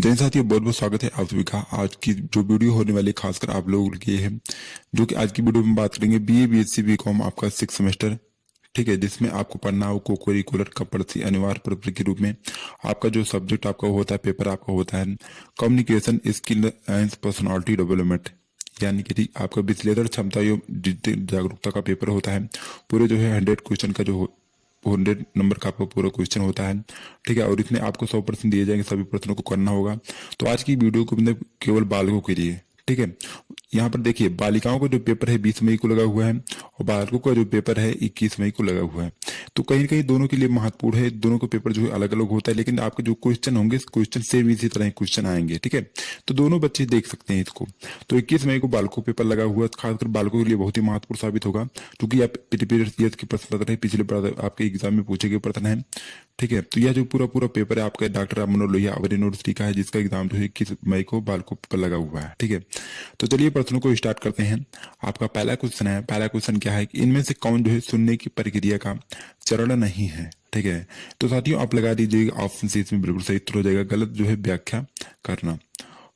जैन साथियों, बहुत बहुत स्वागत है आप सभी का। आज की जो वीडियो होने वाली है खासकर आप लोगों के लिए है, जो कि आज की वीडियो में बात करेंगे बीए बीएससी बीकॉम आपका 6 सेमेस्टर, ठीक है, जिसमें आपको पढ़ना हो को करिकुलर कंपल्सरी अनिवार्य पेपर के रूप में आपका जो सब्जेक्ट आपका होता है, पेपर आपका होता है communication skill and personality development, यानी कि आपका विश्लेषण क्षमता एवं डिजिटल जागरूकता का पेपर होता है। पूरे जो है 100 क्वेश्चन का जो 100 नंबर का आपका पूरा क्वेश्चन होता है, ठीक है, और इसमें आपको 100% दिए जाएंगे, सभी प्रश्नों को करना होगा। तो आज की वीडियो को मतलब केवल बालकों के लिए, ठीक है। यहाँ पर देखिए, बालिकाओं का जो पेपर है 20 मई को लगा हुआ है और बालकों का जो पेपर है 21 मई को लगा हुआ है। तो कहीं ना कहीं दोनों के लिए महत्वपूर्ण है, दोनों का पेपर जो है अलग अलग होता है, लेकिन आपके जो क्वेश्चन होंगे क्वेश्चन सेम इसी तरह क्वेश्चन आएंगे, ठीक है। तो दोनों बच्चे देख सकते हैं इसको। तो 21 मई को बालकों पेपर लगा हुआ है, खासकर बालकों के लिए बहुत ही महत्वपूर्ण साबित होगा, क्योंकि आप प्रीवियस के प्रश्न पत्र है, पिछले आपके एग्जाम में पूछे गए प्रश्न है, ठीक है। तो यह जो पूरा पेपर है आपका डॉक्टर राम मनोहर लोहिया अवर यूनिवर्सिटी का है, जिसका एग्जाम जो है 21 मई को बालकों पेपर लगा हुआ है, ठीक है। तो चलिए प्रश्नों को स्टार्ट करते हैं। आपका पहला क्वेश्चन है, पहला क्वेश्चन क्या है कि इनमें से कौन जो है सुनने की प्रक्रिया का चरण नहीं है, ठीक है। तो साथियों आप लगा दीजिएगा ऑप्शन सी, इसमें बिल्कुल सही उत्तर हो जाएगा। गलत जो है व्याख्या करना।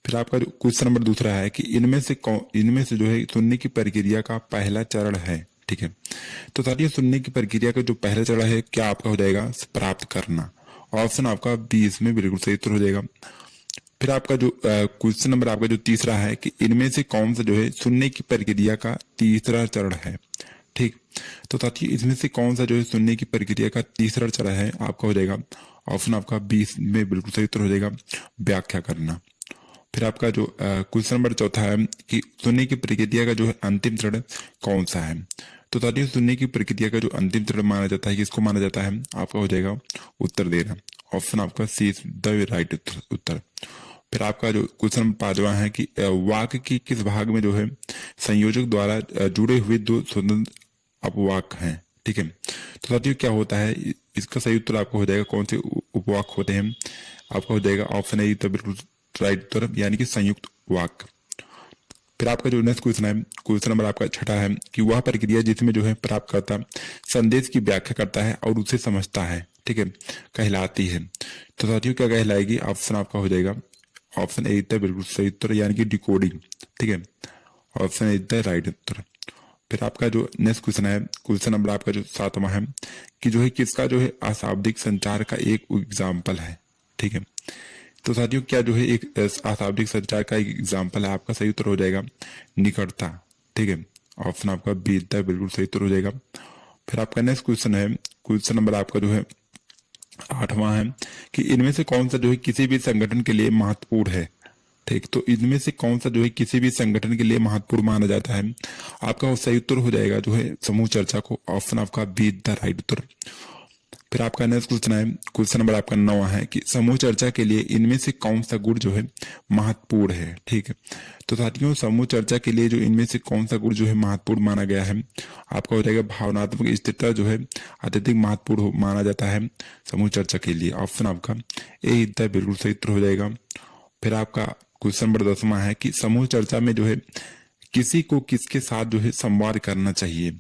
फिर आपका क्वेश्चन नंबर दूसरा है कि इनमें से जो है सुनने की प्रक्रिया का पहला चरण है, ठीक है। तो साथियों सुनने की प्रक्रिया का जो पहला चरण है क्या आपका हो जाएगा, प्राप्त करना। ऑप्शन आपका बी इसमें बिल्कुल सही उत्तर हो जाएगा। फिर आपका जो क्वेश्चन नंबर आपका जो तीसरा है कि इनमें से कौन सा जो है सुनने की प्रक्रिया का तीसरा चरण है, ठीक। तो साथियों इसमें से कौन सा जो है सुनने की प्रक्रिया का तीसरा चरण है, आपका हो जाएगा ऑप्शन आपका बी में बिल्कुल सही उत्तर हो जाएगा, व्याख्या करना। फिर आपका जो क्वेश्चन नंबर चौथा है कि सुनने की प्रक्रिया का जो है अंतिम चरण कौन सा है। तो साथियों सुनने की प्रक्रिया का जो अंतिम चरण माना जाता है, किसको माना जाता है, आपका हो जाएगा उत्तर देना। ऑप्शन आपका सी द राइट उत्तर। फिर आपका जो क्वेश्चन नंबर पांचवा है कि वाक्य की किस भाग में जो है संयोजक द्वारा जुड़े हुए दो स्वतंत्र अपवाक हैं, ठीक है। तो साथियों क्या होता है, इसका सही उत्तर आपको हो जाएगा कौन से उपवाक होते हैं, आपका हो जाएगा ऑप्शन ए तो बिल्कुल राइट उत्तर, यानी कि संयुक्त वाक्य। फिर आपका जो नेक्स्ट क्वेश्चन है, क्वेश्चन नंबर आपका छठा है कि वह प्रक्रिया जिसमें जो है प्राप्तकर्ता संदेश की व्याख्या करता है और उसे समझता है, ठीक है, कहलाती है। तो साथियों क्या कहलाएगी, ऑप्शन आपका हो जाएगा ऑप्शन ए बिल्कुल सही उत्तर, यानी कि डिकोडिंग, ठीक है। ऑप्शन ए राइट उत्तर। फिर आपका जो नेक्स्ट क्वेश्चन है, क्वेश्चन नंबर आपका जो सातवां है कि जो है किसका जो है अशाब्दिक संचार का एक एग्जाम्पल है, ठीक है। तो साथियों क्या जो है एक अशाब्दिक संचार का एक एग्जाम्पल है, आपका सही उत्तर हो जाएगा निकटता, ठीक है। ऑप्शन आपका बी बिल्कुल सही उत्तर हो जाएगा। फिर आपका नेक्स्ट क्वेश्चन है, क्वेश्चन नंबर आपका जो है आठवां है कि इनमें से कौन सा जो है किसी भी संगठन के लिए महत्वपूर्ण है, ठीक। तो इनमें से कौन सा जो है किसी भी संगठन के लिए महत्वपूर्ण माना जाता है, आपका सही उत्तर हो जाएगा जो है समूह चर्चा को। ऑप्शन आपका बी द राइट उत्तर। फिर आपका नेक्स्ट क्वेश्चन है, क्वेश्चन नंबर आपका 9 है कि समूह चर्चा के लिए इनमें से कौन सा गुण जो है महत्वपूर्ण है, ठीक है। तो साथियों समूह चर्चा के लिए जो इनमें से कौन सा गुण जो है महत्वपूर्ण माना गया है, आपका हो जाएगा भावनात्मक स्थिरता जो है अत्यधिक महत्वपूर्ण माना जाता है समूह चर्चा के लिए। ऑप्शन आपका ए बिल्कुल सही उत्तर हो जाएगा। फिर आपका क्वेश्चन नंबर 10वां है कि समूह चर्चा में जो है किसी को किसके साथ जो है संवाद करना चाहिए,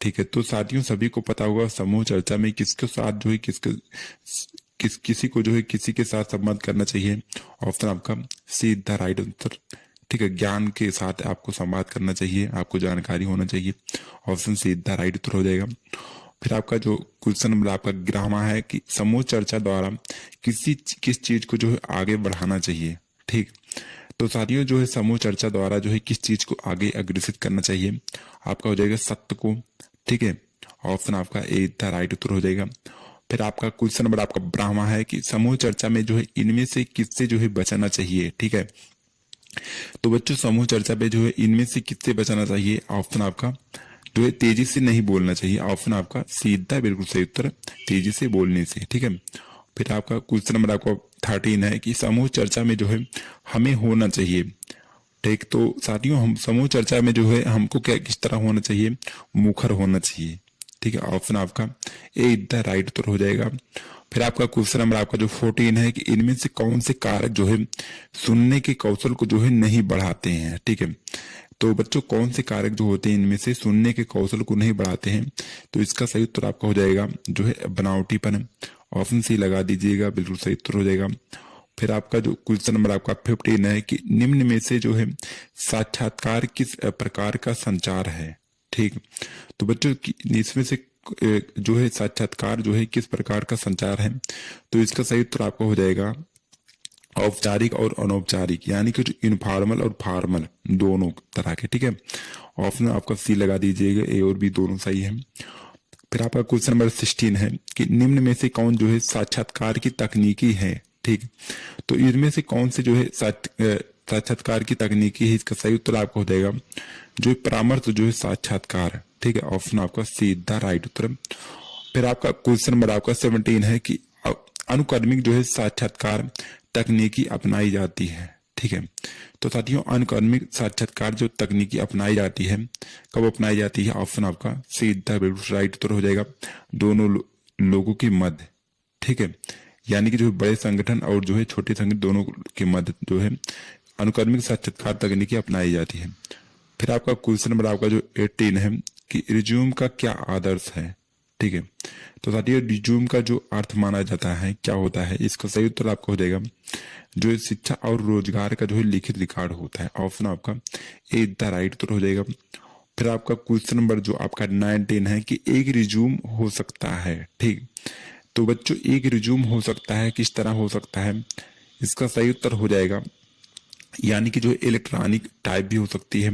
ठीक है। तो साथियों सभी को पता होगा समूह चर्चा में किसके साथ जो है किसी को जो है किसी के साथ संवाद करना चाहिए। ऑप्शन आपका सी द राइट उत्तर, ठीक है। ज्ञान के साथ आपको संवाद करना चाहिए, आपको जानकारी होना चाहिए। ऑप्शन सी द राइट उत्तर हो जाएगा। फिर आपका जो क्वेश्चन नंबर आपका 11वां है कि समूह चर्चा द्वारा किस चीज को जो है आगे बढ़ाना चाहिए, ठीक। तो साथियों जो है समूह चर्चा द्वारा जो है किस चीज को आगे अग्रसित करना चाहिए, आपका हो जाएगा सत्य को, ठीक है। ऑप्शन आपका ए द राइट उत्तर हो जाएगा। फिर आपका क्वेश्चन नंबर आपका 12वां है कि समूह चर्चा में जो है इनमें से किससे जो है बचना चाहिए, ठीक है। तो बच्चों समूह चर्चा पे जो है इनमें से किससे बचना चाहिए, ऑप्शन आपका जो है तेजी से नहीं बोलना चाहिए। ऑप्शन आपका सीधा बिल्कुल सही उत्तर, तेजी से बोलने से, ठीक है। फिर आपका क्वेश्चन नंबर आपका 13 है कि समूह चर्चा में जो है हमें होना चाहिए, ठीक। तो साथियों हम समूह चर्चा में जो है हमको क्या किस तरह होना चाहिए, मुखर होना चाहिए, ठीक है। ऑप्शन आपका ए द राइट उत्तर हो जाएगा। फिर आपका क्वेश्चन नंबर आपका जो 14 है कि इनमें से कौन से कारक जो है सुनने के कौशल को जो है नहीं बढ़ाते हैं, ठीक है। तो बच्चों कौन से कारक जो होते हैं इनमें से सुनने के कौशल को नहीं बढ़ाते हैं, तो इसका सही उत्तर आपका हो जाएगा जो है बनावटीपन। ऑप्शन सी लगा दीजिएगा, बिल्कुल सही उत्तर हो जाएगा। फिर आपका जो क्वेश्चन नंबर आपका 15 है कि निम्न में से जो है साक्षात्कार किस प्रकार का संचार है। ठीक, तो बच्चों इसमें से जो है साक्षात्कार जो है किस प्रकार का संचार है, तो इसका सही उत्तर आपका हो जाएगा औपचारिक और अनौपचारिक, यानी कि जो इनफॉर्मल और फॉर्मल दोनों तरह के। ठीक है, ऑप्शन आपका सी लगा दीजिएगा, ए और बी दोनों सही है। फिर आपका क्वेश्चन नंबर 16 है कि निम्न में से कौन जो है साक्षात्कार की तकनीकी है। ठीक, तो इनमें से कौन से जो है साक्षात्कार की तकनीकी है, इसका सही उत्तर आपको हो जाएगा जो परामर्श जो है साक्षात्कार। ठीक है, ऑप्शन आपका सीधा राइट उत्तर। फिर आपका क्वेश्चन नंबर आपका 17 है कि अनुक्रमिक जो है साक्षात्कार तकनीकी अपनाई जाती है। ठीक है, तो साथियों अनुक्रमिक साक्षात्कार जो तकनीकी अपनाई जाती है कब अपनाई जाती है, ऑप्शन आपका सीधा बिल्कुल राइट उत्तर हो जाएगा दोनों लोगों के मध्य। ठीक है, यानी कि जो बड़े संगठन और जो है छोटे संगठन दोनों के मध्य जो है अनुक्रमिक साक्षात्कार तकनीकी अपनाई जाती है। फिर आपका क्वेश्चन नंबर आपका जो 18 है कि रिज्यूम का क्या आदर्श है। ठीक है, तो साथियों रिज्यूम का जो अर्थ माना जाता है क्या होता है, इसका सही उत्तर आपको हो जाएगा जो शिक्षा और रोजगार का जो है लिखित रिकॉर्ड होता है। ऑप्शन आपका ए द राइट उत्तर हो जाएगा। फिर आपका क्वेश्चन नंबर जो आपका 19 है कि एक रिज्यूम हो सकता है। ठीक, तो बच्चों एक रिज्यूम हो सकता है किस तरह हो सकता है, इसका सही उत्तर हो जाएगा यानी कि जो इलेक्ट्रॉनिक टाइप भी हो सकती है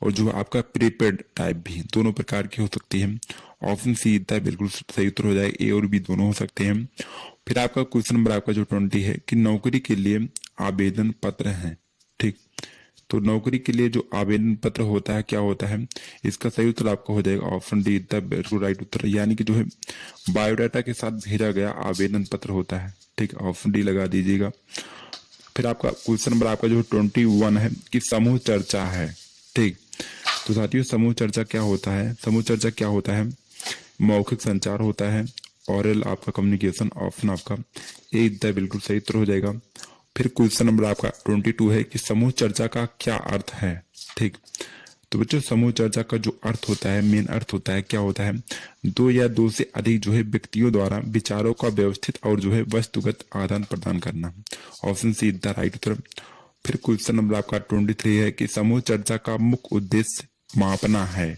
और जो आपका प्रीपेड टाइप भी, दोनों प्रकार की हो सकती है। ऑप्शन सी इतना बिल्कुल सही उत्तर हो जाएगा, ए और बी दोनों हो सकते हैं। फिर आपका क्वेश्चन नंबर आपका जो 20 है कि नौकरी के लिए आवेदन पत्र है। ठीक, तो नौकरी के लिए जो आवेदन पत्र होता है क्या होता है, इसका सही उत्तर आपको हो जाएगा ऑप्शन डी द बिल्कुल राइट उत्तर, यानी कि जो है बायोडाटा के साथ भेजा गया आवेदन पत्र होता है। ठीक, ऑप्शन डी लगा दीजिएगा। फिर आपका क्वेश्चन नंबर आपका जो 21 है कि समूह चर्चा है। ठीक, तो साथियों समूह चर्चा क्या होता है, समूह चर्चा क्या होता है, मौखिक संचार होता है, ओरल आपका कम्युनिकेशन। ऑप्शन आपका ए द बिल्कुल सही उत्तर हो जाएगा। फिर क्वेश्चन नंबर आपका 22 है कि समूह चर्चा का क्या अर्थ है। ठीक, तो बच्चों समूह चर्चा का जो अर्थ होता है, मेन अर्थ होता है क्या होता है, दो या दो से अधिक जो है व्यक्तियों द्वारा विचारों का व्यवस्थित और जो है वस्तुगत आदान प्रदान करना। ऑप्शन सी द राइट उत्तर। फिर क्वेश्चन नंबर आपका 23 है कि समूह चर्चा का मुख्य उद्देश्य मापना है।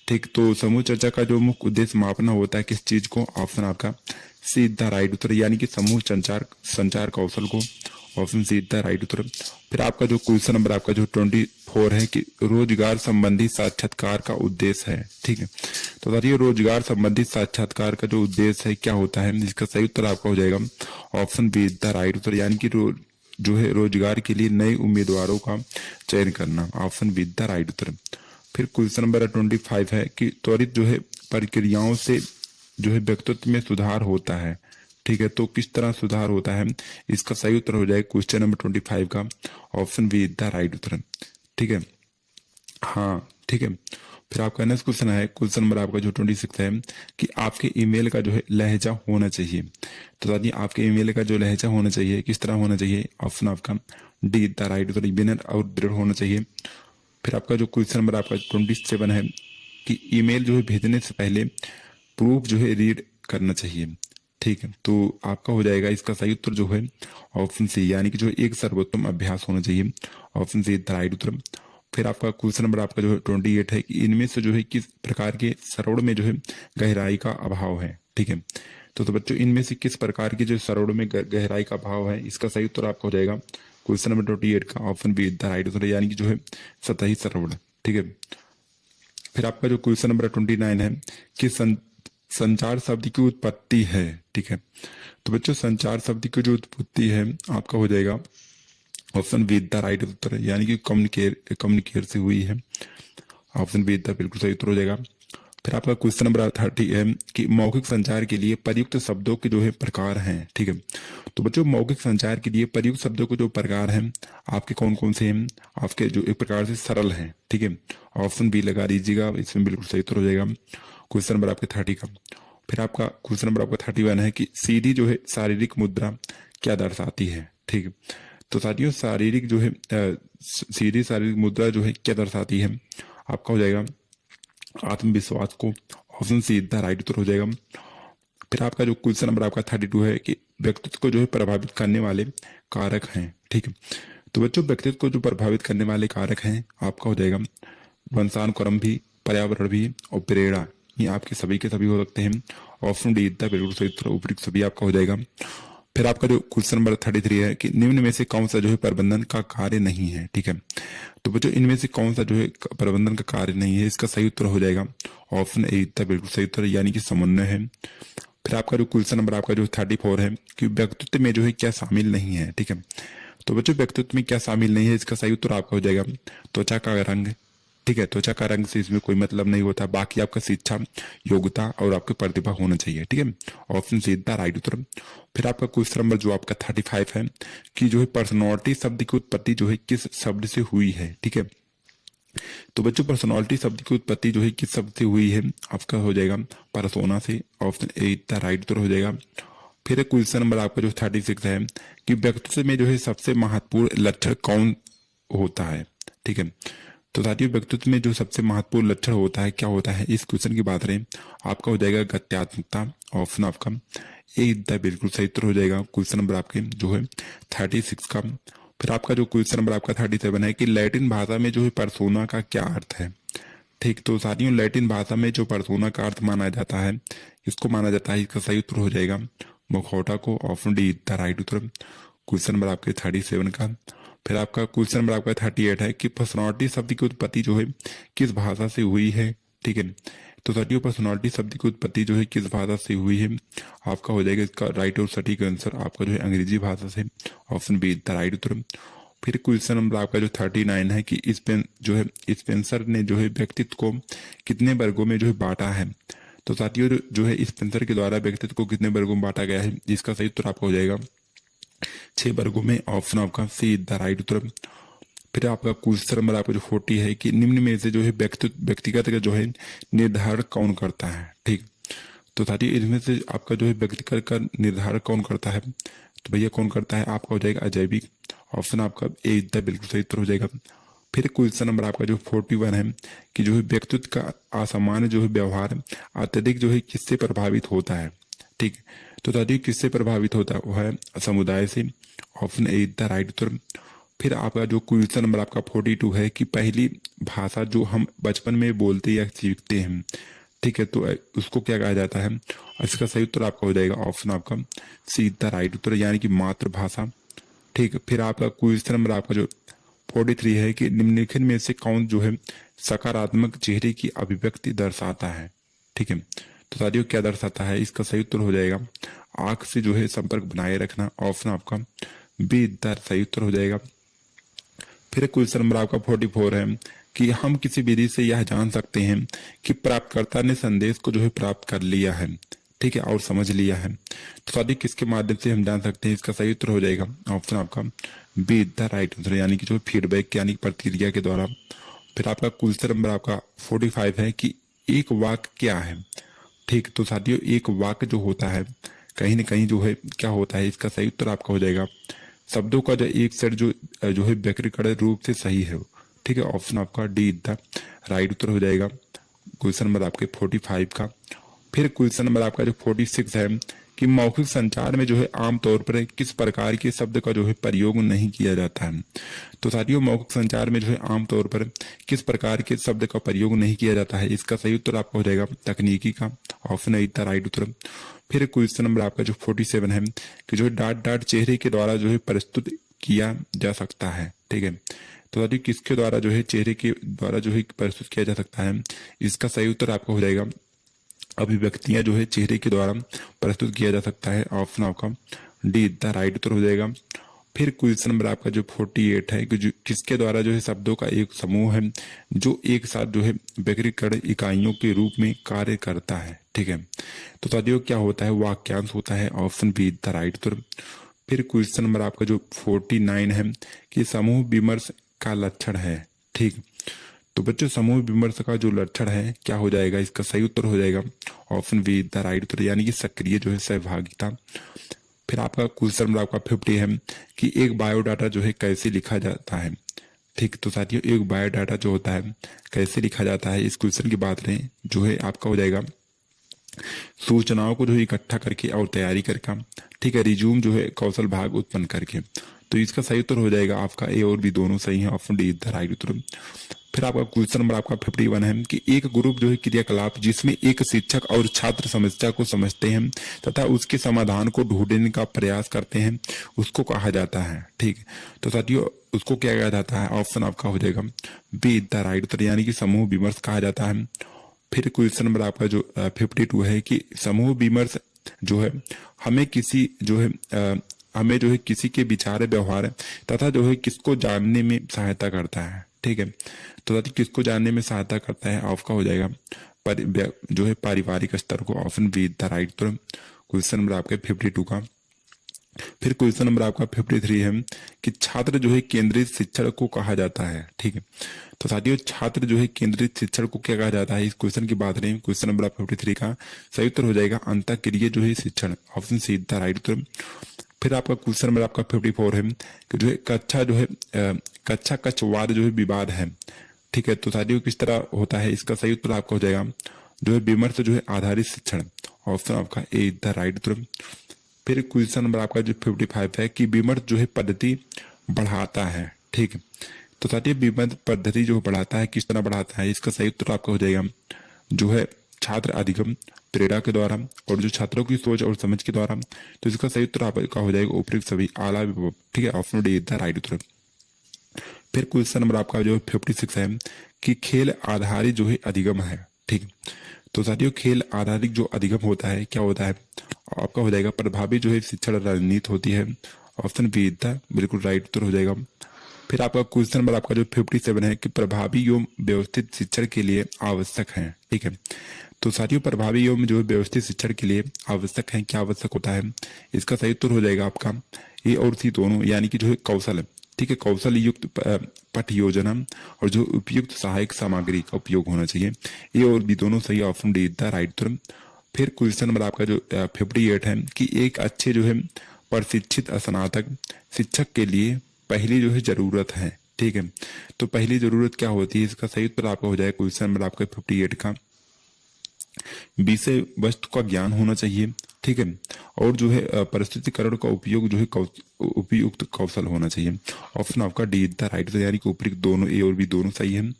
ठीक, तो समूह चर्चा का जो मुख्य उद्देश्य मापना होता है किस चीज को, ऑप्शन आपका सीधा राइट उत्तर, यानी कि समूह संचार कौशल को। ऑप्शन सीधा राइट उत्तर। फिर आपका जो क्वेश्चन नंबर आपका जो 24 है कि रोजगार संबंधी साक्षात्कार का उद्देश्य है। ठीक है, तो साथियों रोजगार संबंधी साक्षात्कार का जो उद्देश्य है क्या होता है, इसका सही उत्तर आपका हो जाएगा ऑप्शन बी द राइट उत्तर, यानी कि जो है रोजगार के लिए नए उम्मीदवारों का चयन करना। ऑप्शन बी द राइट उत्तर। फिर क्वेश्चन नंबर 25 है कि त्वरित जो है प्रक्रियाओं से जो है व्यक्तित्व में सुधार होता है। ठीक है, तो किस तरह सुधार होता है, इसका सही उत्तर हो जाएगा क्वेश्चन नंबर 25 का ऑप्शन बी द राइट उत्तर। ठीक है, हाँ ठीक है। फिर आपका नेक्स्ट क्वेश्चन है, क्वेश्चन नंबर आपका जो 26 है कि आपके ईमेल का जो है लहजा होना चाहिए। तो साथियों आपके ईमेल का जो लहजा होना चाहिए किस तरह होना चाहिए, ऑप्शन आपका D the right Uttar, winner और दृढ़ होना चाहिए। फिर आपका जो क्वेश्चन नंबर आपका 27 है कि ईमेल जो है भेजने से पहले प्रूफ जो है रीड करना चाहिए। ठीक है, तो आपका हो जाएगा इसका सही उत्तर जो है ऑप्शन सी, यानी कि जो एक सर्वोत्तम अभ्यास होना चाहिए। ऑप्शन सी द राइट उत्तर। फिर आपका क्वेश्चन नंबर आपका जो है 28 है कि इनमें से जो है किस प्रकार के सरोड़ में जो है गहराई का अभाव है। ठीक है, तो बच्चों इनमें से किस प्रकार की जो सरोड़ में गहराई का अभाव है, इसका सही उत्तर आपका हो जाएगा क्वेश्चन नंबर 28 का ऑप्शन बी द राइट उत्तर, यानी कि जो है सतही सरोड़। ठीक है, फिर आपका जो क्वेश्चन नंबर 29 है कि संचार शब्द की उत्पत्ति है। ठीक है, तो बच्चों संचार शब्द की जो उत्पत्ति है आपका हो जाएगा ऑप्शन बी द राइट उत्तर, यानी कि कम्युनिकेट से हुई है। ऑप्शन बी द बिल्कुल सही उत्तर हो जाएगा। फिर आपका क्वेश्चन नंबर 30 है कि मौखिक संचार के लिए प्रयुक्त शब्दों के जो है प्रकार हैं। ठीक है, तो बच्चों मौखिक संचार के लिए प्रयुक्त शब्दों के जो प्रकार हैं आपके कौन कौन से हैं, आपके जो एक प्रकार से सरल हैं। ठीक है, ऑप्शन बी लगा दीजिएगा, इसमें बिल्कुल सही उत्तर हो जाएगा क्वेश्चन नंबर आपके 30 का। फिर आपका क्वेश्चन नंबर आपका 31 है कि सीधी जो है शारीरिक मुद्रा क्या दर्शाती है। ठीक है, तो साथियों शारीरिक जो है सीधी शारीरिक मुद्रा जो है क्या दर्शाती है, आपका हो जाएगा आत्मविश्वास को। ऑप्शन सी द राइट उत्तर हो जाएगा। फिर आपका जो क्वेश्चन नंबर आपका 32 है कि व्यक्तित्व को जो है प्रभावित करने वाले कारक हैं। ठीक है, तो बच्चों व्यक्तित्व को जो प्रभावित करने वाले कारक हैं आपका हो जाएगा वंशानुक्रम भी, पर्यावरण भी और प्रेरणा, ये आपके सभी के सभी हो सकते हैं। ऑप्शन डी इतना बिल्कुल सही उत्तर, उपयुक्त सभी आपका हो जाएगा। फिर आपका जो क्वेश्चन नंबर 33 है कि निम्न में से कौन सा जो है प्रबंधन का कार्य नहीं है। ठीक है, तो बच्चों इनमें से कौन सा जो है प्रबंधन का कार्य नहीं है, इसका सही उत्तर हो जाएगा ऑप्शन ए इतना बिल्कुल सही उत्तर, यानी कि समन्वय है। फिर आपका जो क्वेश्चन नंबर आपका जो 34 है कि व्यक्तित्व में जो है क्या शामिल नहीं है। ठीक है, तो बच्चों व्यक्तित्व में क्या शामिल नहीं है, इसका सही उत्तर आपका हो जाएगा त्वचा का रंग। ठीक है, त्वचा का रंग से इसमें कोई मतलब नहीं होता, बाकी आपका शिक्षा, योग्यता और आपकी प्रतिभा होना चाहिए। ठीक है, ऑप्शन सीधा राइट उत्तर। फिर आपका क्वेश्चन नंबर जो आपका 35 है कि जो है पर्सनैलिटी शब्द की उत्पत्ति जो है किस शब्द से हुई है। ठीक है, तो बच्चों पर्सनैलिटी शब्द की उत्पत्ति जो है किस शब्द से हुई है, आपका हो जाएगा परसोना से, ऑप्शन ए इतना राइट उत्तर हो जाएगा। फिर क्वेश्चन नंबर आपका जो 36 है कि व्यक्तित्व में जो है सबसे महत्वपूर्ण लक्षण कौन होता है। ठीक है, तो साथियों व्यक्तित्व में जो सबसे महत्वपूर्ण लक्षण होता है क्या होता है, इस क्वेश्चन की बात करें आपका हो जाएगा गत्यात्मकता, ऑप्शन आपका ए इतना बिल्कुल सही उत्तर हो जाएगा क्वेश्चन नंबर आपके जो है 36 का। फिर आपका जो क्वेश्चन नंबर आपका 37 है कि लैटिन भाषा में जो है पर्सोना का क्या अर्थ है। ठीक, तो साथियों लैटिन भाषा में जो पर्सोना का अर्थ माना जाता है, इसको माना जाता है, इसका सही उत्तर हो जाएगा मुखौटा को, ऑप्शन डी इतना राइट उत्तर क्वेश्चन नंबर आपके 37 का। फिर आपका क्वेश्चन नंबर आपका 38 है कि पर्सनैलिटी शब्द की उत्पत्ति जो है किस भाषा से हुई है। ठीक है, तो साथियों पर्सनैलिटी शब्द की उत्पत्ति जो है किस भाषा से हुई है, आपका हो जाएगा इसका राइट और सटीक आंसर आपका जो है अंग्रेजी भाषा से, ऑप्शन बी द राइट उत्तर। फिर क्वेश्चन नंबर आपका जो 39 है कि जो है स्पेंसर ने जो है व्यक्तित्व को कितने वर्गों में जो है बांटा है। तो साथियों जो है स्पेंसर के द्वारा व्यक्तित्व को कितने वर्गों में बांटा गया है, जिसका सही उत्तर आपका हो जाएगा 6 वर्गों में, ऑप्शन आपका सी द राइट उत्तर। फिर आपका क्वेश्चन नंबर आपका जो 40 है कि निम्न में से जो है व्यक्तिगत का जो है निर्धारण कौन करता है। ठीक, तो साथियों इनमें से आपका जो है व्यक्तिगत का निर्धारण कौन करता है, तो भैया कौन करता है, आपका हो जाएगा अजैविक, ऑप्शन आपका ए इतना बिल्कुल सही उत्तर हो जाएगा। फिर क्वेश्चन नंबर आपका जो 41 है कि जो है व्यक्तित्व का असामान्य जो है व्यवहार अत्यधिक जो है किससे प्रभावित होता है। ठीक, तो साथियों किससे प्रभावित होता है, वो है समुदाय से, ऑप्शन ए द राइट उत्तर। फिर आपका जो क्वेश्चन नंबर आपका 42 है कि पहली भाषा जो हम बचपन में बोलते या सीखते हैं, ठीक है, तो उसको क्या कहा जाता है, इसका सही उत्तर आपका हो जाएगा ऑप्शन आपका सीधा राइट उत्तर, यानी कि मातृभाषा। ठीक, फिर आपका क्वेश्चन नंबर आपका जो 43 है कि निम्नलिखित में से कौन जो है सकारात्मक चेहरे की अभिव्यक्ति दर्शाता है। ठीक है, तो साथियों क्या दर्शाता है, इसका सही उत्तर हो जाएगा आंख से जो है संपर्क बनाए रखना, ऑप्शन आपका बी द सही उत्तर हो जाएगा। फिर क्वेश्चन नंबर आपका 44 है कि हम किसी विधि से यह जान सकते हैं कि प्राप्तकर्ता ने संदेश को जो है प्राप्त कर लिया है, ठीक है, और समझ लिया है। तो साथियों किसके माध्यम से हम जान सकते हैं, इसका सही उत्तर हो जाएगा ऑप्शन आपका बी द राइट आंसर, यानी कि जो फीडबैक यानी प्रतिक्रिया के द्वारा। फिर आपका क्वेश्चन नंबर आपका 45 है कि एक वाक्य क्या है। ठीक, तो साथियों एक वाक्य जो होता है कहीं ना कहीं जो है क्या होता है, इसका सही उत्तर आपका हो जाएगा शब्दों का जो एक सेट जो है व्याकरणिक रूप से सही है। ठीक है, ऑप्शन आपका डी द राइट उत्तर हो जाएगा क्वेश्चन नंबर आपके 45 का। फिर क्वेश्चन नंबर आपका जो 46 है कि मौखिक संचार में जो है आमतौर पर किस प्रकार के शब्द का जो है प्रयोग नहीं किया जाता है। तो साथियों मौखिक संचार में जो है आमतौर पर किस प्रकार के शब्द का प्रयोग नहीं किया जाता है, इसका सही उत्तर आपका हो जाएगा तकनीकी का, ऑप्शन है इतना राइट उत्तर। फिर क्वेश्चन नंबर आपका जो 47 है कि जो है डाट डाट चेहरे के द्वारा जो है प्रस्तुत किया जा सकता है। ठीक है, तो साथियों किसके द्वारा जो है चेहरे के द्वारा जो है प्रस्तुत किया जा सकता है, इसका सही उत्तर आपका हो जाएगा अभिव्यक्तियां जो है चेहरे के द्वारा प्रस्तुत किया जा सकता है, ऑप्शन आपका डी द राइट उत्तर हो जाएगा। फिर क्वेश्चन नंबर आपका जो 48 है कि जो किसके द्वारा जो है शब्दों का एक समूह है जो एक साथ जो है व्याकरणिक इकाइयों के रूप में कार्य करता है। ठीक है, तो साथियों क्या होता है, वाक्यांश होता है, ऑप्शन बी द राइट उत्तर। फिर क्वेश्चन नंबर आपका जो 49 है कि समूह विमर्श का लक्षण है। ठीक, तो बच्चों समूह विमर्श का जो लक्षण है क्या हो जाएगा, इसका सही उत्तर हो जाएगा ऑप्शन बी द राइट उत्तर, यानी कि सक्रिय जो है सहभागिता। फिर आपका क्वेश्चन नंबर आपका 50 है कि एक बायोडाटा जो है कैसे लिखा जाता है। ठीक, तो साथियों एक बायोडाटा जो होता है कैसे लिखा जाता है, इस क्वेश्चन की बात करें जो है आपका हो जाएगा सूचनाओं को जो है इकट्ठा करके और तैयारी करके, ठीक है, रिज्यूम जो है कौशल भाग उत्पन्न करके। तो इसका सही उत्तर हो जाएगा आपका ए और बी दोनों सही है, option D is the right उत्तर। फिर आपका क्वेश्चन नंबर आपका 51 है कि एक ग्रुप जो है क्रियाकलाप जिसमें एक शिक्षक और छात्र समस्या को समझते हैं तथा उसके समाधान को ढूंढने का प्रयास करते हैं, उसको कहा जाता है। ठीक, तो साथियों उसको क्या कहा जाता है, ऑप्शन आपका हो जाएगा बी इज द राइट उत्तर, यानी कि समूह विमर्श कहा जाता है। फिर क्वेश्चन नंबर आपका जो 52 है कि समूह विमर्श जो है हमें किसी जो है हमें जो है किसी के विचार व्यवहार तथा जो है किसको जानने में सहायता करता है। ठीक है, तो किसको जानने में सहायता करता है, आपका हो जाएगा जो है पारिवारिक स्तर को, option be the right Uttar question number आपके 52 का। फिर क्वेश्चन नंबर आपका 53 है कि छात्र जो है केंद्रित शिक्षण को कहा जाता है। ठीक है, तो साथियों छात्र जो है केंद्रित शिक्षण को क्या कहा जाता है, इस क्वेश्चन की बात रही। क्वेश्चन नंबर 53 का सही उत्तर हो जाएगा अंतःक्रिया जो है शिक्षण, ऑप्शन सी द राइट उत्तर। फिर आपका क्वेश्चन नंबर आपका 54 है कि जो है कक्षा कक्षवाद जो है विवाद है। ठीक है, तो साथियों किस तरह होता है, इसका सही उत्तर आपका हो जाएगा जो है विमर्श जो है आधारित शिक्षण, ऑप्शन आपका ए द राइट उत्तर। फिर क्वेश्चन नंबर आपका जो 55 है कि विमर्श जो है पद्धति बढ़ाता है। ठीक, तो साथियों विमर्श पद्धति जो बढ़ाता है किस तरह बढ़ाता है, इसका सही उत्तर आपका हो जाएगा जो है छात्र अधिगम प्रेरणा के द्वारा और जो छात्रों की सोच और समझ के द्वारा। तो इसका सही उत्तर आपका हो जाएगा उपयुक्त सभी आला विभव। ठीक है, ऑप्शन डी द राइट उत्तर। फिर क्वेश्चन नंबर आपका जो 56 है कि खेल आधारित जो है अधिगम है। ठीक, तो साथियों खेल आधारित जो अधिगम होता है क्या होता है, आपका हो जाएगा प्रभावी जो है शिक्षण रणनीति होती है, ऑप्शन बी द बिल्कुल राइट उत्तर हो जाएगा। फिर आपका क्वेश्चन नंबर आपका जो 57 है कि प्रभावी एवं व्यवस्थित शिक्षण के लिए आवश्यक है। ठीक है, तो साथियों प्रभावी एवं जो व्यवस्थित शिक्षण के लिए आवश्यक है, क्या आवश्यक होता है, इसका सही उत्तर हो जाएगा आपका ए और सी दोनों, यानी कि जो है कौशल। ठीक है, कौशल युक्त पठ योजना और जो उपयुक्त सहायक सामग्री का उपयोग होना चाहिए, ए और बी दोनों सही, ऑप्शन डी द राइट उत्तर। फिर क्वेश्चन नंबर आपका जो 58 है कि एक अच्छे जो है प्रशिक्षित स्नातक शिक्षक के लिए पहली जो है जरूरत है। ठीक है, तो पहली जरूरत क्या होती है, इसका सही उत्तर आपका हो जाएगा क्वेश्चन नंबर आपका 58 का विषय वस्तु का ज्ञान होना चाहिए। ठीक है, और जो है परिस्थितिकरण का उपयोग जो है उपयुक्त कौशल होना चाहिए, ऑप्शन आपका डी द राइट, यानी कि उपयुक्त दोनों ए और बी दोनों सही है।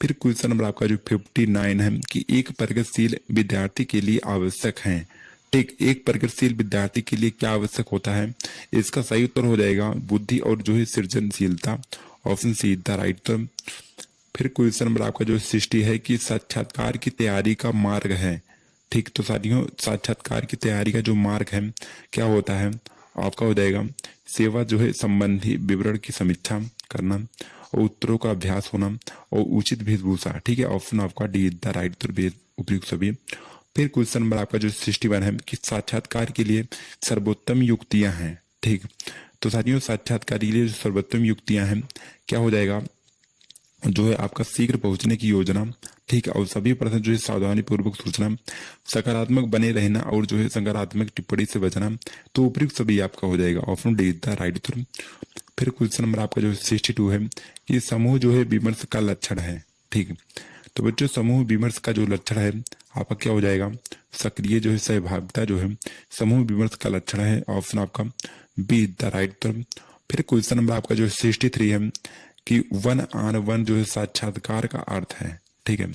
फिर क्वेश्चन नंबर आपका जो 59 है कि एक प्रगतिशील विद्यार्थी के लिए आवश्यक है। ठीक, एक प्रगतिशील विद्यार्थी के लिए क्या आवश्यक होता है, इसका सही उत्तर हो जाएगा बुद्धि और जो है सृजनशीलता, ऑप्शन सी द राइट उत्तर। फिर क्वेश्चन नंबर आपका जो 60 है कि साक्षात्कार की तैयारी का मार्ग है। ठीक, तो साथियों साक्षात्कार की तैयारी का जो मार्ग है क्या होता है, आपका हो जाएगा सेवा जो है संबंधी विवरण की समीक्षा करना और उत्तरों का अभ्यास होना और उचित वेशभूषा। ठीक है, ऑप्शन आपका डी द राइट उत्तर उपयुक्त सभी। फिर क्वेश्चन नंबर आपका जो 61 है कि साक्षात्कार के लिए सर्वोत्तम युक्तियां हैं। ठीक, तो साथियों साक्षात्कार के लिए जो सर्वोत्तम युक्तियां हैं क्या हो जाएगा, जो है आपका शीघ्र पहुंचने की योजना। ठीक है, और सभी प्रश्न जो है सावधानी पूर्वक सोचना, सकारात्मक बने रहना और जो है सकारात्मक टिप्पणी से बचना। तो उपयुक्त सभी आपका हो जाएगा, ऑप्शन डी द राइट उत्तर। फिर क्वेश्चन नंबर आपका जो 62 है कि समूह जो है विमर्श का लक्षण है। ठीक, तो बच्चों समूह विमर्श का जो लक्षण है आपका क्या हो जाएगा, सक्रिय जो है सहभागिता जो है समूह विमर्श का लक्षण है, ऑप्शन आपका बी द राइट उत्तर। फिर क्वेश्चन नंबर आपका जो 63 है कि 1-on-1 जो है साक्षात्कार का अर्थ है। ठीक है,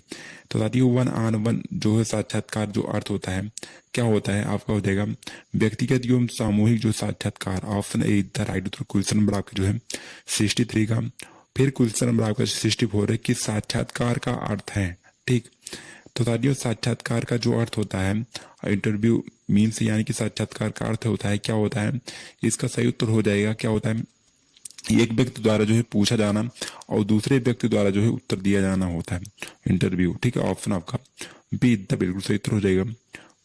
तो साथियों 1-on-1 जो है साक्षात्कार जो अर्थ होता है क्या होता है, आपका हो जाएगा व्यक्तिगत एवं सामूहिक जो साक्षात्कार, option A the right Uttar question number आपका जो है 63 का। फिर क्वेश्चन नंबर आपका 64 है कि साक्षात्कार का अर्थ है। ठीक, तो साथियों साक्षात्कार का जो अर्थ होता है इंटरव्यू मीन्स, यानी कि साक्षात्कार का अर्थ होता है क्या होता है, इसका सही उत्तर हो जाएगा क्या होता है, एक व्यक्ति द्वारा जो है पूछा जाना और दूसरे व्यक्ति द्वारा जो है उत्तर दिया जाना होता है इंटरव्यू। ठीक है, ऑप्शन आपका बी द बिल्कुल सही उत्तर हो जाएगा।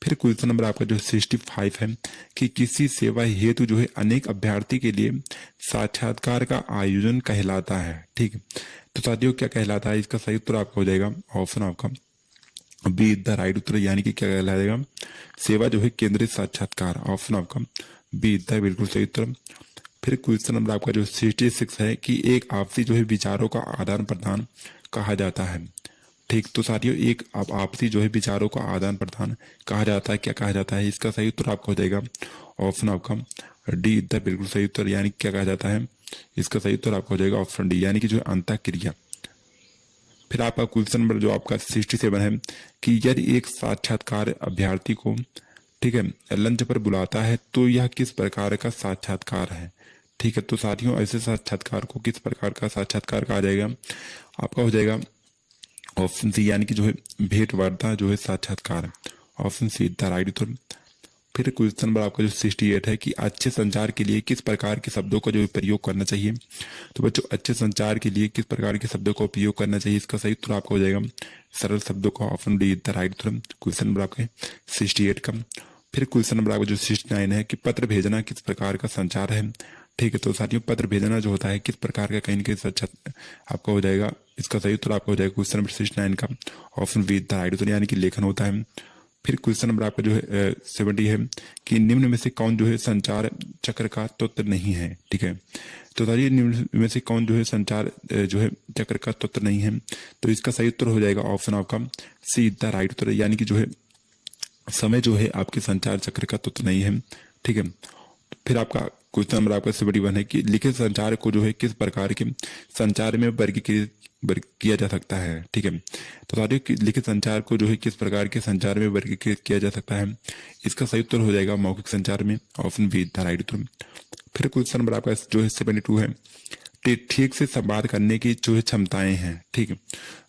फिर क्वेश्चन नंबर आपका जो 65 है कि किसी सेवा हेतु जो है अनेक अभ्यर्थी के लिए साक्षात्कार का आयोजन कहलाता है। ठीक, तो साथियों क्या कहलाता है, इसका सही उत्तर आपका हो जाएगा ऑप्शन आपका बी द राइट उत्तर, यानी कि क्या कहलाएगा सेवा जो है केंद्रित साक्षात्कार, ऑप्शन आपका बी द बिल्कुल सही उत्तर। फिर क्वेश्चन नंबर आपका जो 66 है कि एक आपसी जो है विचारों का आदान प्रदान कहा जाता है। ठीक, तो साथियों एक आपसी जो है विचारों का आदान प्रदान कहा जाता है, क्या कहा जाता है? इसका सही उत्तर आपका हो जाएगा ऑप्शन आपका डी, द बिल्कुल सही उत्तर। यानी क्या कहा जाता है? इसका सही उत्तर आपका हो जाएगा ऑप्शन डी, यानी कि जो है अंतःक्रिया। फिर आपका क्वेश्चन नंबर जो आपका 67 है कि यदि एक साक्षात्कार अभ्यर्थी को, ठीक है, लंच पर बुलाता है तो यह किस प्रकार का साक्षात्कार है? ठीक है, तो साथियों ऐसे साक्षात्कार को किस प्रकार का साक्षात्कार कहा जाएगा? आपका हो जाएगा ऑप्शन सी, यानी कि जो है भेंट वार्ता जो है साक्षात्कार। ऑप्शन सी द राइट उत्तर। फिर क्वेश्चन नंबर आपका जो 68 है कि अच्छे संचार के लिए किस प्रकार के शब्दों का जो है प्रयोग करना चाहिए? तो बच्चों अच्छे संचार के लिए किस प्रकार के शब्दों का उपयोग करना चाहिए? इसका सही उत्तर आपका हो जाएगा सरल शब्दों का। Option D the right Uttar question number आपका 68 का। फिर क्वेश्चन नंबर आपका जो 69 है कि पत्र भेजना किस प्रकार का संचार है? ठीक है, तो साथियों पत्र भेजना जो होता है किस प्रकार का, कहीं ना कहीं सच्चा आपका हो जाएगा। इसका सही उत्तर आपका हो जाएगा क्वेश्चन नंबर 69 का ऑप्शन बी द राइट उत्तर, यानी कि लेखन होता है। फिर क्वेश्चन नंबर आपका जो है 70 है कि निम्न में से कौन जो है संचार चक्र का तत्व नहीं है? ठीक है, तो साथियों निम्न में से कौन जो है संचार जो है चक्र का तत्व नहीं है? तो इसका सही उत्तर हो जाएगा ऑप्शन आपका सी द राइट उत्तर, यानी कि जो है समय जो है आपके संचार चक्र का तत्व नहीं है। ठीक है, फिर आपका क्वेश्चन नंबर आपका 71 है कि लिखित संचार को जो है किस प्रकार के संचार में वर्गीकृत किया जा सकता है? ठीक है, तो साथियों लिखित संचार को जो है किस प्रकार के संचार में वर्गीकृत किया जा सकता है? इसका सही उत्तर हो जाएगा मौखिक संचार में। ऑप्शन बी द राइट उत्तर। फिर क्वेश्चन नंबर आपका जो है 72 है ठीक से संवाद करने की जो है क्षमताएं हैं। ठीक है,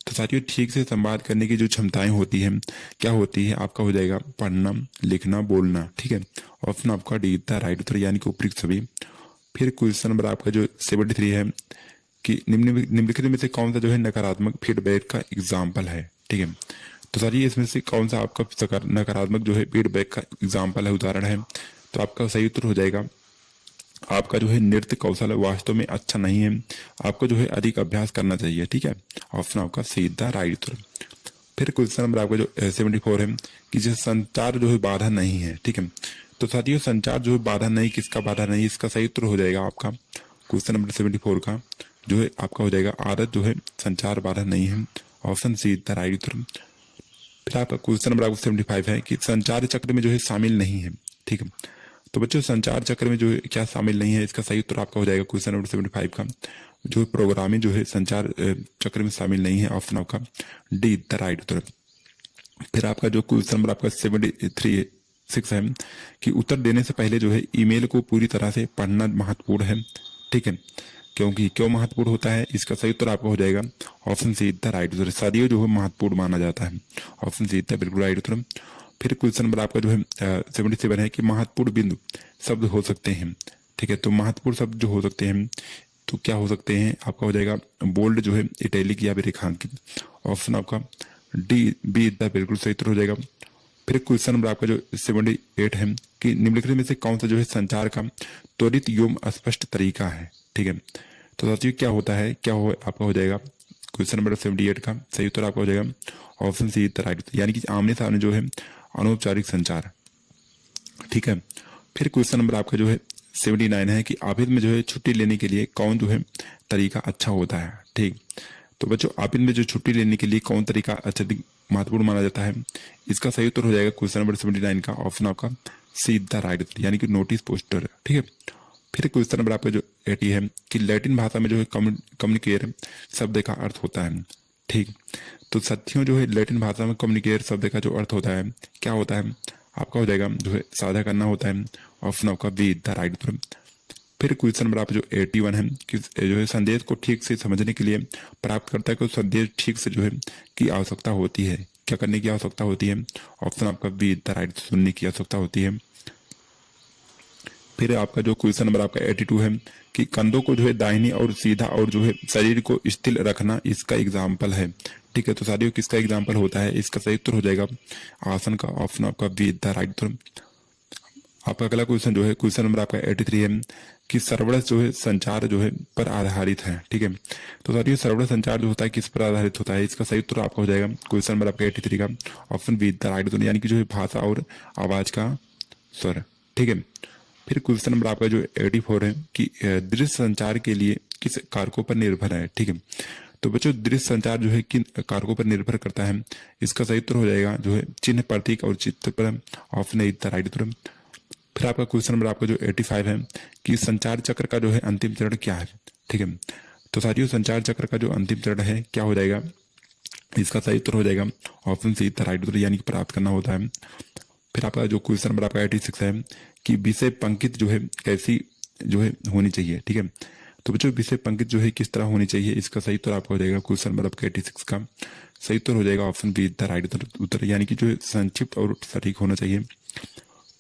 तो साथियों ठीक से संवाद करने की जो क्षमताएं होती हैं क्या होती है? आपका हो जाएगा पढ़ना, लिखना, बोलना। ठीक है, ऑप्शन आपका डी द राइट उत्तर, यानी कि उपयुक्त सभी। फिर क्वेश्चन नंबर आपका जो 73 है कि निम्नलिखित में से कौन सा जो है नकारात्मक फीडबैक का एग्जाम्पल है? ठीक है, तो साथियों इसमें से कौन सा आपका नकारात्मक जो है फीडबैक का एग्जाम्पल है, उदाहरण है? तो आपका सही उत्तर हो जाएगा आपका जो है नृत्य कौशल वास्तव में अच्छा नहीं है, आपको जो है अधिक अभ्यास करना चाहिए। ठीक है, ऑप्शन आपका सीधा राइट उत्तर। फिर क्वेश्चन नंबर आपका जो 74 है कि जो संचार जो है बाधा नहीं है। ठीक है, तो साथियों संचार जो है बाधा नहीं, किसका बाधा नहीं? इसका सही उत्तर हो जाएगा आपका क्वेश्चन नंबर 74 का जो है आपका हो जाएगा आदत जो है संचार बाधा नहीं है। ऑप्शन सी द राइट उत्तर। फिर आपका क्वेश्चन नंबर आपको 75 है कि संचार चक्र में जो है शामिल नहीं है। ठीक है, तो बच्चों संचार चक्र में जो है क्या शामिल नहीं है? इसका सही उत्तर आपका हो जाएगा क्वेश्चन नंबर 75 का जो है प्रोग्रामिंग जो है संचार चक्र में शामिल नहीं है। ऑप्शन आपका डी द राइट उत्तर। फिर आपका जो क्वेश्चन नंबर आपका 73 है कि उत्तर देने से पहले जो है ईमेल को पूरी तरह से पढ़ना महत्वपूर्ण है। ठीक है, क्योंकि क्यों महत्वपूर्ण होता है? इसका सही उत्तर आपका हो जाएगा ऑप्शन सी द राइट उत्तर। सदियों जो है महत्वपूर्ण माना जाता है। ऑप्शन सी द बिल्कुल राइट उत्तर। फिर क्वेश्चन नंबर आपका जो है 77 है कि महत्वपूर्ण बिंदु शब्द हो सकते हैं। ठीक है, तो महत्वपूर्ण शब्द जो हो सकते हैं तो क्या हो सकते हैं? आपका हो जाएगा बोल्ड जो है इटैलिक या रेखांकित। ऑप्शन आपका डी बी द बिल्कुल सही उत्तर हो जाएगा। फिर क्वेश्चन नंबर आपका जो 78 है कि निम्नलिखित में से कौन सा जो है संचार का त्वरित एवं स्पष्ट तरीका है? ठीक है, तो साथियों क्या होता है, क्या हो आपका हो जाएगा क्वेश्चन नंबर 78 का सही उत्तर आपका हो जाएगा ऑप्शन सी द राइट, यानी कि आमने सामने जो है अनौपचारिक संचार। ठीक है, फिर क्वेश्चन नंबर आपका जो है 79 है कि ऑफिस में जो है छुट्टी लेने के लिए कौन जो है तरीका अच्छा होता है? ठीक, तो बच्चों ऑफिस में जो छुट्टी लेने के लिए कौन तरीका अत्यधिक महत्वपूर्ण माना जाता है? इसका सही उत्तर हो जाएगा क्वेश्चन नंबर 79 का ऑप्शन आपका सी द राइट उत्तर, यानी कि नोटिस पोस्टर। ठीक है, फिर क्वेश्चन नंबर आपका जो 80 है कि लैटिन भाषा में जो है कम्युनिकेयर शब्द का अर्थ होता है। ठीक, तो साथियों जो है लैटिन भाषा में कम्युनिकेयर शब्द का जो अर्थ होता है क्या होता है? आपका हो जाएगा जो है साझा करना होता है। ऑप्शन आपका बी द राइट उत्तर। फिर क्वेश्चन नंबर आपका जो 81 है कि जो है संदेश को ठीक से समझने के लिए प्राप्तकर्ता को संदेश ठीक से जो है की आवश्यकता होती है। क्या करने की आवश्यकता होती है? ऑप्शन आपका बी द राइट, सुनने की आवश्यकता होती है। फिर आपका जो क्वेश्चन नंबर आपका 82 है कि कंधों को जो है दाहिनी और सीधा और जो है शरीर को स्थिर रखना इसका एग्जाम्पल है। ठीक है, तो साथियों किसका एग्जाम्पल होता है? इसका सही उत्तर हो जाएगा आसन का। ऑप्शन आपका बी द राइट उत्तर। आपका अगला क्वेश्चन जो है क्वेश्चन नंबर आपका 83 है कि सर्वरस जो है संचार जो है पर आधारित है। ठीक है, तो साथियों सर्वरस संचार जो होता है किस पर आधारित होता है? इसका सही उत्तर आपका हो जाएगा क्वेश्चन नंबर आपका 83 का ऑप्शन बी द राइट उत्तर, यानी कि जो है भाषा और आवाज का स्वर। ठीक है, फिर क्वेश्चन नंबर आपका जो 84 है कि दृश्य संचार के लिए किस कारकों पर निर्भर है? ठीक है, तो बच्चों दृश्य संचार जो है किन कारकों पर निर्भर करता है? इसका सही उत्तर हो जाएगा जो है चिन्ह, प्रतीक और चित्र पर। ऑप्शन ए द राइट उत्तर। फिर आपका क्वेश्चन नंबर आपका जो 85 है कि संचार चक्र का जो है अंतिम चरण क्या है? ठीक है, तो साथियों संचार चक्र का जो अंतिम चरण है क्या हो जाएगा? इसका सही उत्तर हो जाएगा ऑप्शन सी द राइट उत्तर, यानी कि प्राप्त करना होता है। फिर आपका जो क्वेश्चन नंबर आपका 86 है कि विषय पंक्ति जो है कैसी जो है होनी चाहिए? ठीक है, तो बच्चों विषय पंक्ति जो है किस तरह होनी चाहिए? इसका सही उत्तर आपका हो जाएगा क्वेश्चन नंबर आपका 86 का सही उत्तर हो जाएगा ऑप्शन बी द राइट उत्तर, यानी कि जो है संक्षिप्त और सटीक होना चाहिए।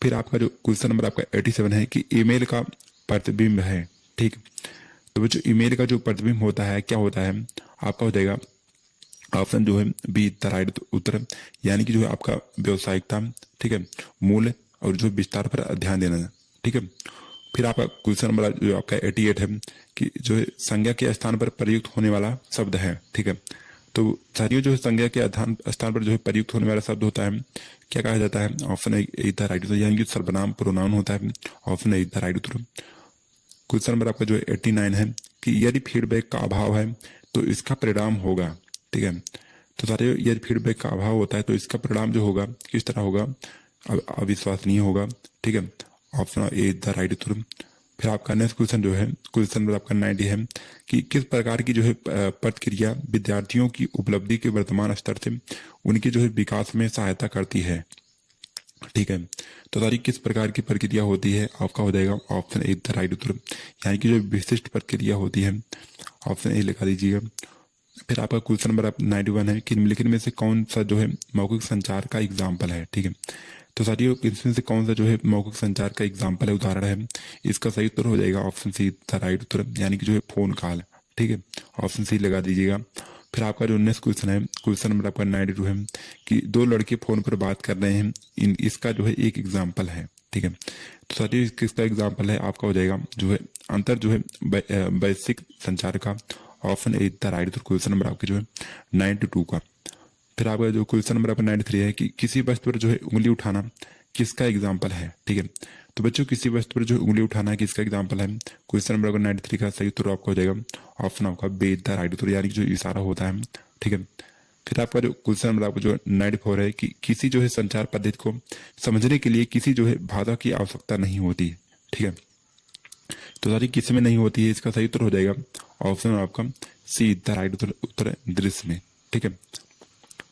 फिर आपका जो क्वेश्चन नंबर आपका 87 है कि ईमेल का प्रतिबिंब है। ठीक, तो बच्चों ईमेल का जो प्रतिबिंब होता है क्या होता है? आपका हो जाएगा ऑप्शन जो है बी द राइट उत्तर, यानी कि जो है आपका व्यवसायिकता, ठीक है, मूल्य और जो विस्तार पर ध्यान देना। ठीक है, फिर आपका क्वेश्चन नंबर जो आपका 88 है कि जो है संज्ञा के स्थान पर प्रयुक्त होने वाला शब्द है। ठीक है, तो साथियों जो है संज्ञा के स्थान पर जो है प्रयुक्त होने वाला शब्द होता है क्या कहा जाता है? ऑप्शन ए द राइट उत्तर, यानी कि सर्वनाम प्रोनाउन होता है। Option A the right Uttar. Question number आपका जो है 89 है कि यदि फीडबैक का अभाव है तो इसका परिणाम होगा। ठीक है, तो साथियों यदि फीडबैक का अभाव होता है तो इसका परिणाम जो होगा किस तरह होगा? अविश्वसनीय होगा। ठीक है, ऑप्शन ए द राइट उत्तर। फिर आपका नेक्स्ट क्वेश्चन जो है क्वेश्चन नंबर आपका 90 है कि किस प्रकार की जो है प्रतिक्रिया विद्यार्थियों की उपलब्धि के वर्तमान स्तर से उनके जो है विकास में सहायता करती है? ठीक है, तो सारी किस प्रकार की प्रक्रिया होती है? आपका हो जाएगा ऑप्शन ए द राइट उत्तर, यानी कि जो विशिष्ट प्रक्रिया होती है। ऑप्शन ए लगा दीजिएगा। फिर आपका क्वेश्चन नंबर 91 है कि निम्नलिखित में से कौन सा जो है मौखिक संचार का एग्जाम्पल है? ठीक है, तो साथियों इसमें से कौन सा जो है मौखिक संचार का एग्जाम्पल है, उदाहरण है? इसका सही उत्तर हो जाएगा ऑप्शन सी द राइट उत्तर, यानी कि जो है फोन कॉल। ठीक है, ऑप्शन सी लगा दीजिएगा। फिर आपका जो नेक्स्ट क्वेश्चन है क्वेश्चन नंबर आपका 92 है कि दो लड़के फोन पर बात कर रहे हैं, इसका जो है एक एग्जाम्पल है। ठीक है, तो साथियों किसका एग्जाम्पल है? आपका हो जाएगा जो है अंतर जो है वैश्विक संचार का। Option A the right Uttar, question number आपके जो है 92 का। फिर आपका जो क्वेश्चन नंबर आपका 93 है कि किसी वस्तु पर जो है उंगली उठाना किसका एग्जाम्पल है? ठीक है, तो बच्चों किसी वस्तु पर जो उंगली उठाना है किसका एग्जाम्पल है? क्वेश्चन नंबर 93 का सही उत्तर आपका हो जाएगा ऑप्शन आपका बी द राइट उत्तर, यानी कि जो इशारा होता है। ठीक है, फिर आपका जो क्वेश्चन नंबर आपका जो 94 है कि किसी जो है संचार पद्धति को समझने के लिए किसी जो है भाषा की आवश्यकता नहीं होती। ठीक है, तो सारी किसी में नहीं होती है, इसका सही उत्तर हो जाएगा ऑप्शन आपका सी द राइट उत्तर दृश्य में। ठीक है,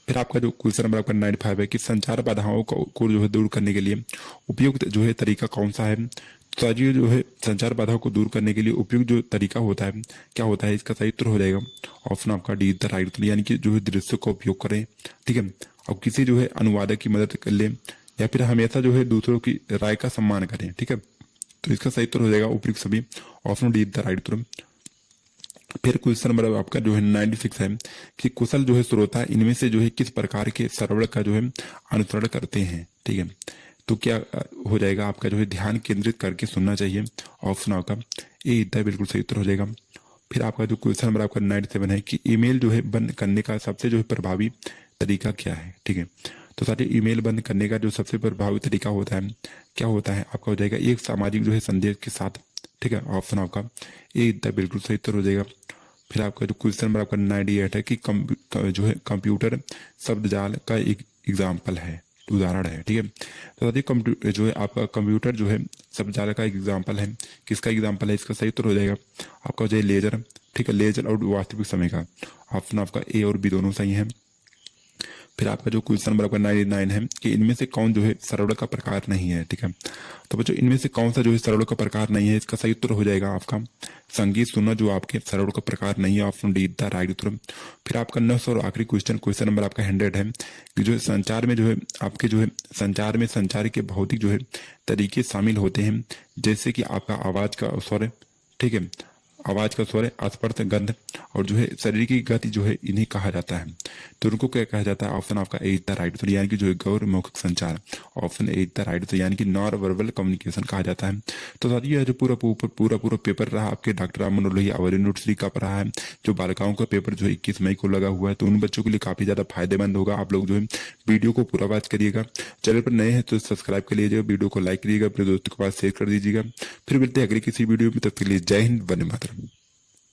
फिर आपका जो क्वेश्चन नंबर आपका 95 है कि संचार बाधाओं को जो है दूर करने के लिए उपयुक्त जो है तरीका कौन सा है? तो आज ये जो है संचार बाधाओं को दूर करने के लिए उपयुक्त जो तरीका होता है क्या होता है? इसका सही उत्तर हो जाएगा ऑप्शन आपका डी द राइट उत्तर, यानी कि जो है दृश्य का उपयोग करें। ठीक है, और किसी जो है अनुवादक की मदद कर ले या फिर हमेशा जो है दूसरों की राय का सम्मान करें। ठीक है, तो इसका सही उत्तर हो जाएगा उपयुक्त सभी, ऑप्शन डी द राइट उत्तर। फिर क्वेश्चन नंबर आपका जो है 96 है कि कुशल जो है श्रोता इनमें से जो है किस प्रकार के सरवण का जो है अनुसरण करते हैं? ठीक है, तो क्या हो जाएगा? आपका जो है ध्यान केंद्रित करके सुनना चाहिए। ऑप्शन आपका ए द बिल्कुल सही उत्तर हो जाएगा। फिर आपका जो क्वेश्चन नंबर आपका 97 है कि ईमेल जो है बंद करने का सबसे जो है प्रभावी तरीका क्या है? ठीक है, तो साथ ही ईमेल बंद करने का जो सबसे प्रभावी तरीका होता है क्या होता है? आपका हो जाएगा एक सामाजिक जो है संदेश के साथ। ठीक है, ऑप्शन आपका ए द बिल्कुल सही उत्तर हो जाएगा। फिर आपका जो क्वेश्चन नंबर आपका 98 है कि जो है कंप्यूटर शब्द जाल का एक एग्जाम्पल है, उदाहरण है। ठीक है, तो साथ ही जो है आपका कंप्यूटर जो है शब्द जाल का एक एग्जाम्पल है, किसका एग्जाम्पल है? इसका सही उत्तर हो जाएगा आपका जो है लेजर। ठीक है, लेजर और वास्तविक समय का। ऑप्शन आपका ए और बी दोनों सही है। फिर आपका जो क्वेश्चन नंबर आपका 99 है कि इनमें से कौन जो है सरवण का प्रकार नहीं है? ठीक है, तो बच्चों इनमें से कौन सा जो है सरवण का प्रकार नहीं है? इसका सही उत्तर हो जाएगा आपका संगीत सुनना, जो आपके सरवण का प्रकार नहीं है। ऑप्शन डी द राइट उत्तर। फिर आपका नेक्स्ट और आखिरी क्वेश्चन नंबर आपका 100 है कि जो संचार में जो है आपके जो है संचार में संचार के भौतिक जो है तरीके शामिल होते हैं, जैसे कि आपका आवाज का स्वर, ठीक है, आवाज का स्वर, स्पर्श, गंध और जो है शरीर की गति जो है इन्हें कहा जाता है। तो उनको क्या कहा जाता है? ऑप्शन आपका ए द राइट उत्तर, यानी कि जो है गैर मौखिक संचार। ऑप्शन ए द राइट उत्तर, यानी कि नॉन वर्बल कम्युनिकेशन कहा जाता है। तो साथियों यह जो पूरा पेपर रहा आपके डॉक्टर राम मनोहर लोहिया अवर यूनिवर्सिटी का रहा है, जो बालिकाओं का पेपर जो 21 मई को लगा हुआ है, तो उन बच्चों के लिए काफी ज्यादा फायदेमंद होगा। आप लोग जो है वीडियो को पूरा वॉच करिएगा। चैनल पर नए हैं तो सब्सक्राइब कर लीजिएगा, वीडियो को लाइक करिएगा, अपने दोस्तों के पास शेयर कर दीजिएगा। फिर मिलते हैं अगली किसी वीडियो में, तब तक के लिए जय हिंद, वंदे मातरम।